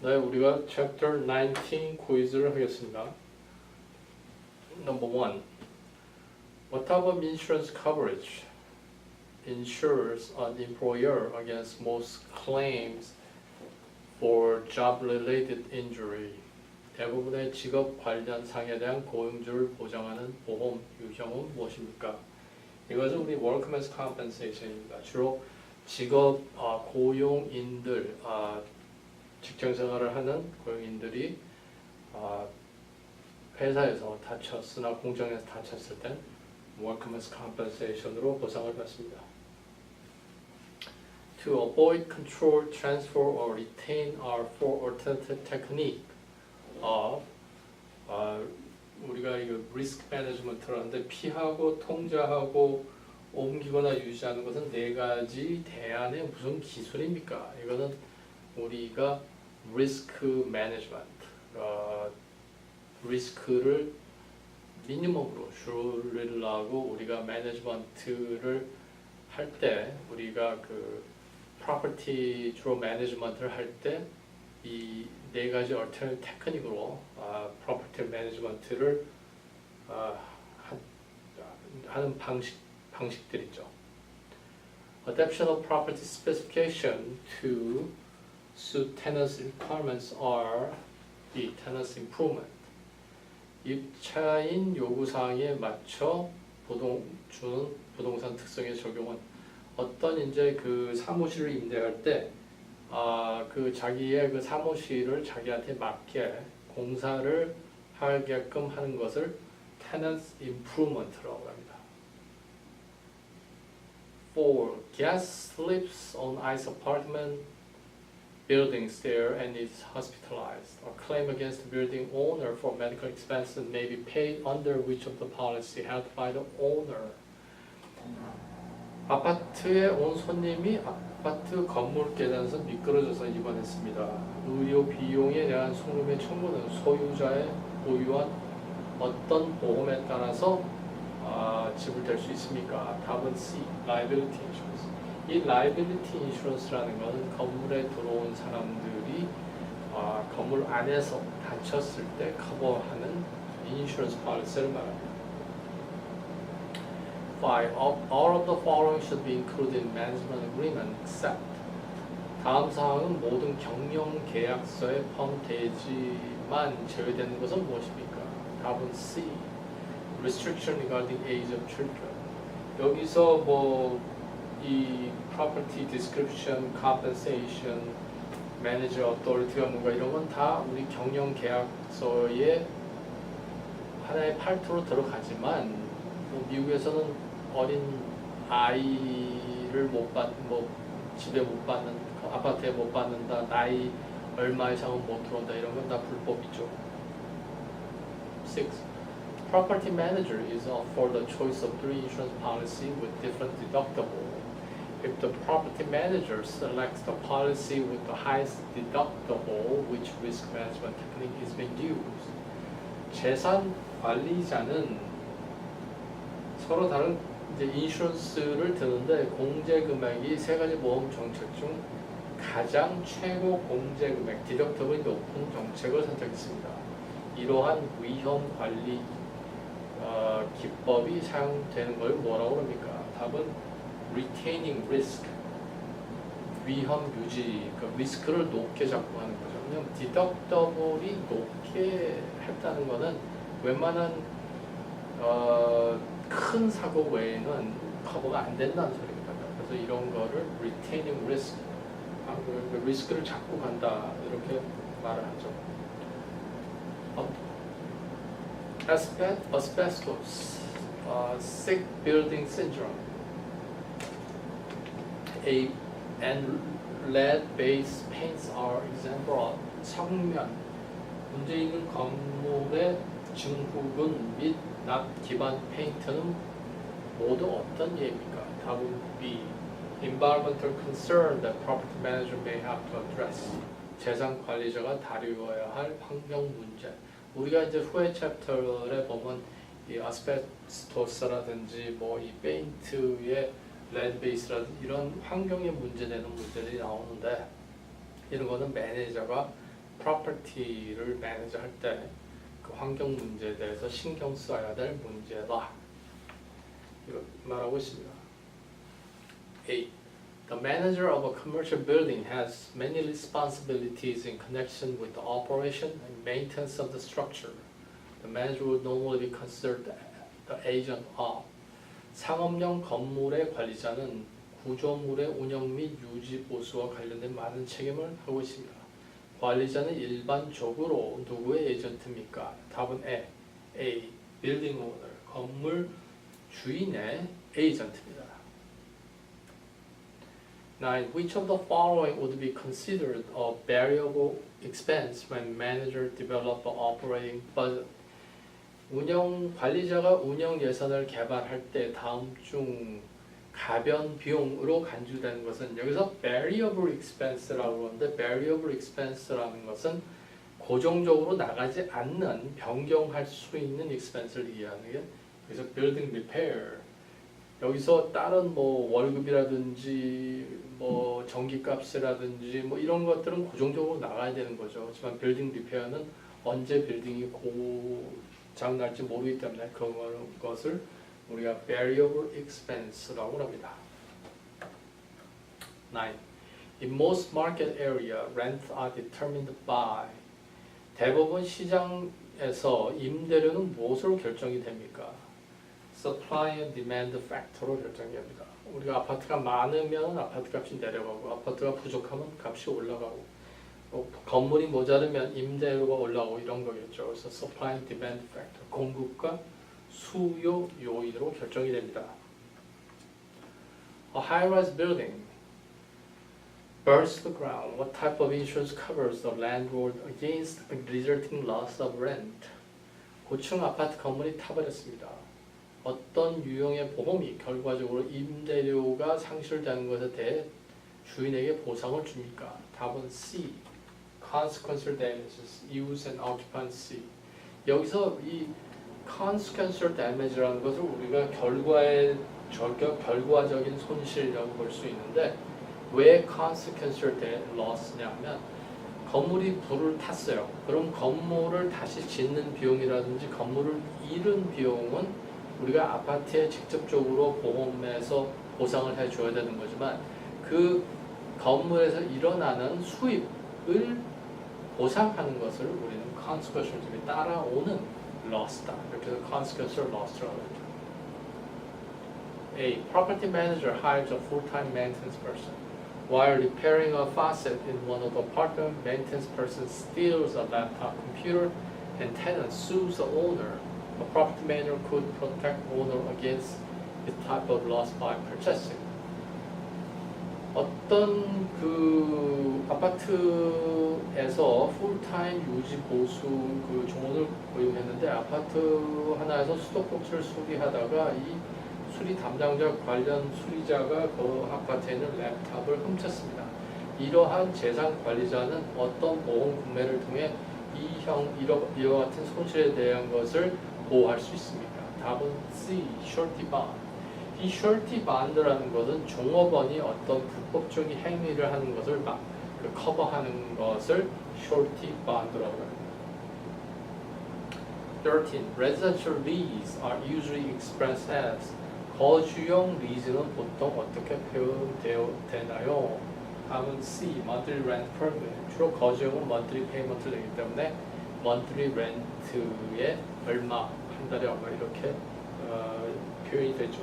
네, 우리가 Chapter 19 quizz를 하겠습니다. Number 1. What type of insurance coverage insures an employer against most claims for job-related injury? 대부분의 직업 관련 상해에 대한 고용주를 보장하는 보험 유형은 무엇입니까? 이것은 우리 workman's compensation입니다. 주로 직업 고용인들, 직장 생활을 하는 고용인들이 회사에서 다쳤으나 공장에서 다쳤을 땐 workman's compensation으로 보상을 받습니다. To avoid, control, transfer, or retain are four alternative technique of 우리가 이거 risk management를 하는데 피하고 통제하고 옮기거나 유지하는 것은 네 가지 대안의 무슨 기술입니까? 이거는 우리가 risk management, 리스크를 미니멈으로 줄이려고 우리가 매니지먼트를 할 때 우리가 그 프로퍼티 주로 매니지먼트를 할 때 이 네 가지 얼터너티브 테크닉으로 프로퍼티 매니지먼트를 하는 방식들 있죠. Adaptation of property specification to suit tenants' requirements are the tenants' improvement. 입차인 요구사항에 맞춰 주는 부동산 특성의 적용은 어떤 이제 그 사무실을 임대할 때 그 자기의 그 사무실을 자기한테 맞게 공사를 하게끔 하는 것을 tenants improvement라고 합니다. For guest sleeps on ice apartment buildings there and is hospitalized. A claim against the building owner for medical expenses may be paid under which of the policy held by the owner. 아파트에 온 손님이 아파트 건물 계단에서 미끄러져서 입원했습니다. 의료 비용에 대한 송금의 청구는 소유자의 보유한 어떤 보험에 따라서 지불될 수 있습니까? 답은 C. Liability insurance. 이 liability insurance라는 것은 건물에 들어온 사람들이 건물 안에서 다쳤을 때 커버하는 insurance policy를 말합니다. 5. All of the following should be included in management agreement except 다음 사항은 모든 경영 계약서에 포함되지만 제외되는 것은 무엇입니까? 답은 C. Restriction regarding age of children. 여기서 뭐 이 property description, compensation, manager authority가 뭔가 이런 건 다 우리 경영 계약서에 하나의 파트로 들어가지만 뭐 미국에서는 어린 아이를 집에 못 받는, 아파트에 못 받는다, 나이 얼마 이상은 못 들어온다 이런 건 다 불법이죠. 6. Property manager is for the choice of 3 insurance policy with different deductible. If the property manager selects the policy with the highest deductible, which risk management technique is being used? 재산 관리자는 서로 다른 이제 인슈런스를 드는데 공제 금액이 세 가지 보험 정책 중 가장 최고 공제 금액, 디덕터블이 높은 정책을 선택했습니다. 이러한 위험 관리 기법이 사용되는 걸 뭐라고 합니까? 답은 retaining risk, 위험 유지, 그 리스크를 높게 잡고 하는 거죠. 왜냐면 디덕터블이 높게 했다는 거는 웬만한 큰 사고 외에는 커버가 안 된다는 소리입니다. 그래서 이런 거를 retaining risk, 리스크를 잡고 간다 이렇게 말을 하죠. Asbestos, sick building syndrome, and lead-based paints are example of 성면, 문제 있는 건물의 증후군 및 낙 기반 페인트는 모두 어떤 예입니까? 답은 B. Environmental concern that property manager may have to address. 재산 관리자가 다루어야 할 환경 문제. 우리가 이제 후에 챕터에 보면 이 아스베스토스라든지 뭐 이 페인트의 레드 베이스라든지 이런 환경에 문제되는 문제들이 나오는데 이런 거는 매니저가 프로퍼티를 매니저 할 때 그 환경 문제에 대해서 신경 써야 될 문제다. 이거 말하고 있습니다. A. The manager of a commercial building has many responsibilities in connection with the operation and maintenance of the structure. The manager would normally be considered the agent of. 상업용 건물의 관리자는 구조물의 운영 및 유지 보수와 관련된 많은 책임을 하고 있습니다. 관리자는 일반적으로 누구의 에이전트입니까? 답은 A. Building owner, 건물 주인의 에이전트입니다. 9. Which of the following would be considered a variable expense when manager develop an operating budget? 관리자가 운영 예산을 개발할 때 다음 중 가변 비용으로 간주되는 것은 여기서 variable expense라고 하는데 variable expense라는 것은 고정적으로 나가지 않는 변경할 수 있는 expense를 이해하는 게 그래서 building repair 여기서 다른 뭐 월급이라든지 뭐 전기값이라든지 뭐 이런 것들은 고정적으로 나가야 되는 거죠. 하지만 building repair는 언제 빌딩이 고장 날지 모르기 때문에 그런 것을 우리가 variable expense라고 합니다. 9. In most market area, rents are determined by. 대부분 시장에서 임대료는 무엇으로 결정이 됩니까? Supply and demand factor로 결정이 됩니다. 우리가 아파트가 많으면 아파트 값이 내려가고 아파트가 부족하면 값이 올라가고 건물이 모자르면 임대료가 올라오고 이런 거겠죠. 그래서 supply and demand factor, 공급과 수요 요인으로 결정이 됩니다. A high-rise building burns the ground. What type of insurance covers the landlord against the resulting loss of rent? 고층 아파트 건물이 타버렸습니다. 어떤 유형의 보험이 결과적으로 임대료가 상실되는 것에 대해 주인에게 보상을 줍니까? 답은 C. Consequential damages, use and occupancy. 여기서 이 consequential damage라는 것을 우리가 결과적인 손실이라고 볼 수 있는데 왜 consequential loss냐면 건물이 불을 탔어요. 그럼 건물을 다시 짓는 비용이라든지 건물을 잃은 비용은 우리가 아파트에 직접적으로 보험에서 보상을 해줘야 되는 거지만 그 건물에서 일어나는 수입을 보상하는 것을 우리는 consequential 따라오는 loss다. 이렇게 해서 consequential loss라고 합니다. A. Property manager hires a full-time maintenance person. While repairing a faucet in one of the apartment, maintenance person steals a laptop computer and tenant sues the owner. A property manager could protect owner against this type of loss by purchasing. 어떤 그 아파트에서 풀타임 유지 보수 그 종원을 고용했는데 아파트 하나에서 수도꼭지를 수리하다가 이 수리 담당자 관련 수리자가 그 아파트에 있는 랩탑을 훔쳤습니다. 이러한 재산 관리자는 어떤 보험 구매를 통해 이와 같은 손실에 대한 것을 보호할 수 있습니까? 답은 C. surety bond. 이 surety bond라는 것은 종업원이 어떤 불법적인 행위를 하는 것을 커버하는 것을 surety bond라고 합니다. 13. Residential lease are usually expressed as. 거주용 리즈는 보통 어떻게 표현되나요? 다음은 C. monthly rent permit. 주로 거주용은 monthly payment를 내기 때문에 monthly rent의 얼마, 한 달에 얼마 이렇게 표현이 되죠.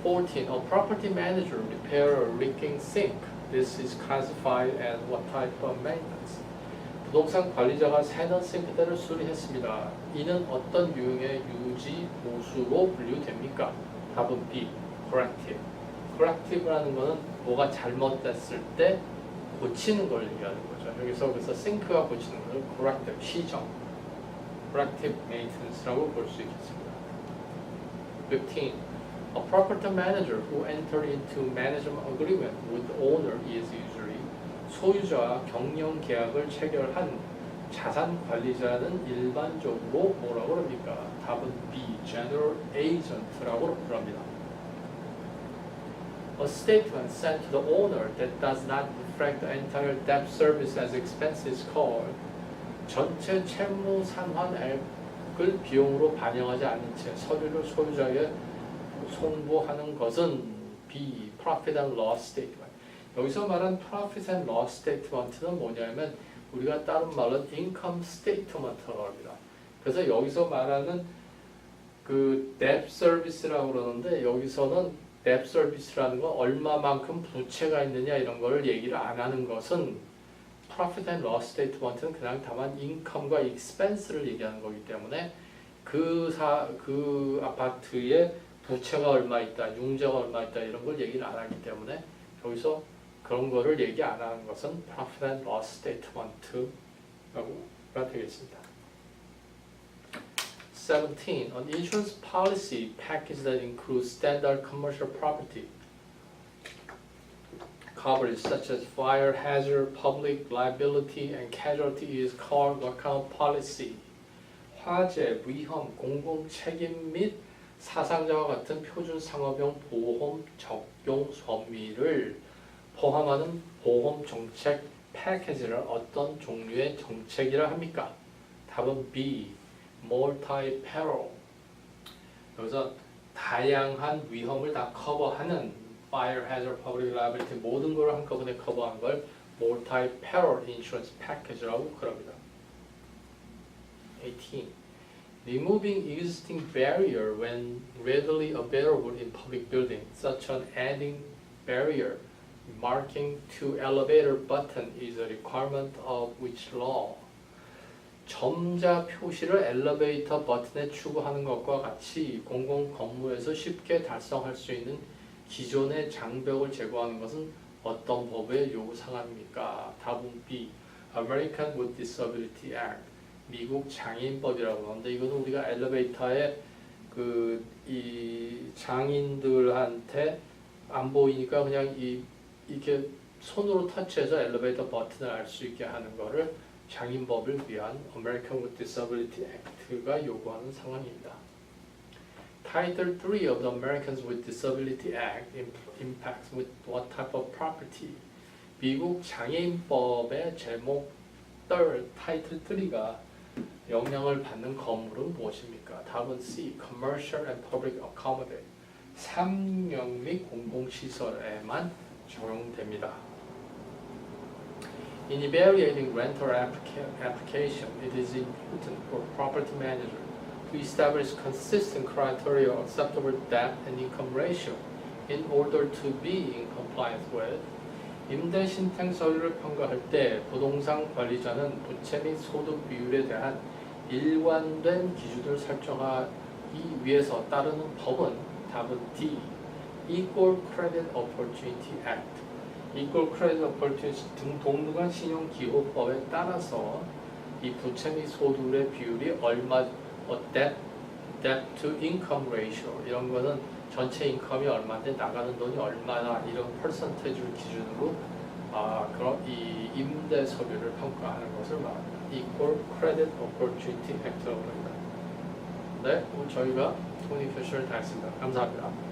14. A property manager repair a leaking sink. This is classified as what type of maintenance? 부동산 관리자가 새는 싱크대를 수리했습니다. 이는 어떤 유형의 유지 보수로 분류됩니까? 답은 B. corrective. corrective라는 것은 뭐가 잘못됐을 때 고치는 걸 얘기하는 거죠. 여기서 그래서 싱크가 고치는 것을 corrective, 시정, corrective maintenance라고 볼 수 있겠습니다. 15. A property manager who entered into management agreement with the owner is usually 소유자와 경영 계약을 체결한 자산 관리자는 일반적으로 뭐라고 합니까? 답은 B. General Agent라고 합니다. A statement sent to the owner that does not reflect the entire debt service as expense is called 전체 채무 상환액을 비용으로 반영하지 않는 채 서류를 소유자에게 송부하는 것은 B. Profit and Loss Statement. 여기서 말한 Profit and Loss Statement는 뭐냐면 우리가 다른 말은 Income Statement라고 합니다. 그래서 여기서 말하는 그 Debt Service라고 그러는데 여기서는 뎁 서비스라는 건 얼마만큼 부채가 있느냐 이런 거를 얘기를 안 하는 것은 Profit and Loss Statement는 그냥 다만 인컴과 expense를 얘기하는 거기 때문에 그 아파트에 부채가 얼마 있다, 융자가 얼마 있다 이런 걸 얘기를 안 하기 때문에 여기서 그런 거를 얘기 안 하는 것은 Profit and Loss Statement가 되겠습니다. 17. An insurance policy package that includes standard commercial property coverage such as fire, hazard, public liability, and casualty is called what kind of policy? 화재, 위험, 공공 책임 및 사상자와 같은 표준 상업용 보험 적용 범위를 포함하는 보험 정책 패키지를 어떤 종류의 정책이라 합니까? 답은 B. multi-peril. 여기서 다양한 위험을 다 커버하는 fire, hazard, public liability 모든 걸 한꺼번에 커버한 걸 multi-peril insurance package라고 그럽니다. 18. Removing existing barrier when readily available in public buildings, such as adding barrier, marking to elevator button is a requirement of which law? 점자 표시를 엘리베이터 버튼에 추구하는 것과 같이 공공 건물에서 쉽게 달성할 수 있는 기존의 장벽을 제거하는 것은 어떤 법의 요구 사항입니까? 답은 B. American with Disability Act. 미국 장애인법이라고 하는데 이거는 우리가 엘리베이터에 이 장인들한테 안 보이니까 그냥 이렇게 손으로 터치해서 엘리베이터 버튼을 알 수 있게 하는 거를 장애인법을 위한 American with Disability Act가 요구하는 상황입니다. Title 3 of the Americans with Disability Act impacts with what type of property? 미국 장애인법의 제목 타이틀 3가 영향을 받는 건물은 무엇입니까? 답은 C. Commercial and Public Accommodation. 상용 및 공공시설에만 적용됩니다. In evaluating rental application, it is important for property manager to establish consistent criteria of acceptable debt and income ratio in order to be in compliance with. 임대 신청 서류를 평가할 때 부동산 관리자는 부채 및 소득 비율에 대한 일관된 기준을 설정하기 위해서 따르는 법은 답은 D. Equal Credit Opportunity Act. Equal Credit Opportunity 등 동등한 신용기호법에 따라서 이 부채 및 소득의 비율이 얼마, debt to income ratio 이런 거는 전체 인컴이 얼마인데 나가는 돈이 얼마나 이런 퍼센테이지를 기준으로 그럼 이 임대 서류를 평가하는 것을 말합니다. Equal Credit Opportunity Act라고 합니다. 네, 오늘 저희가 코뮤니케이션을 다 했습니다. 감사합니다.